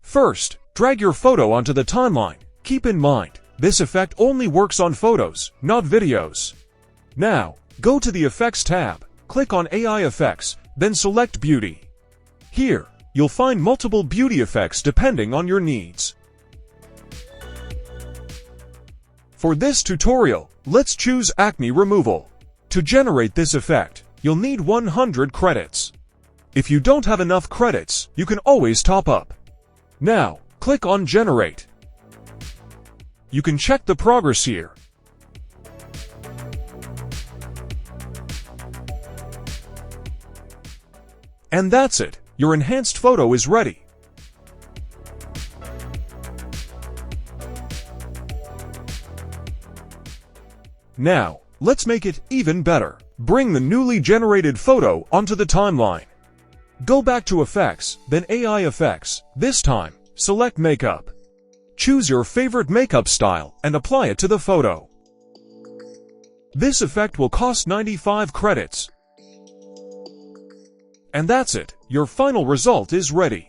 First, drag your photo onto the timeline. Keep in mind, this effect only works on photos, not videos. Now, go to the Effects tab, click on AI Effects, then select Beauty. Here, you'll find multiple beauty effects depending on your needs. For this tutorial, let's choose Acne Removal. To generate this effect, you'll need 100 credits. If you don't have enough credits, you can always top up. Now, click on Generate. You can check the progress here. And that's it, your enhanced photo is ready. Now, let's make it even better. Bring the newly generated photo onto the timeline. Go back to Effects, then AI Effects. This time, select Makeup. Choose your favorite makeup style and apply it to the photo. This effect will cost 95 credits. And that's it, your final result is ready.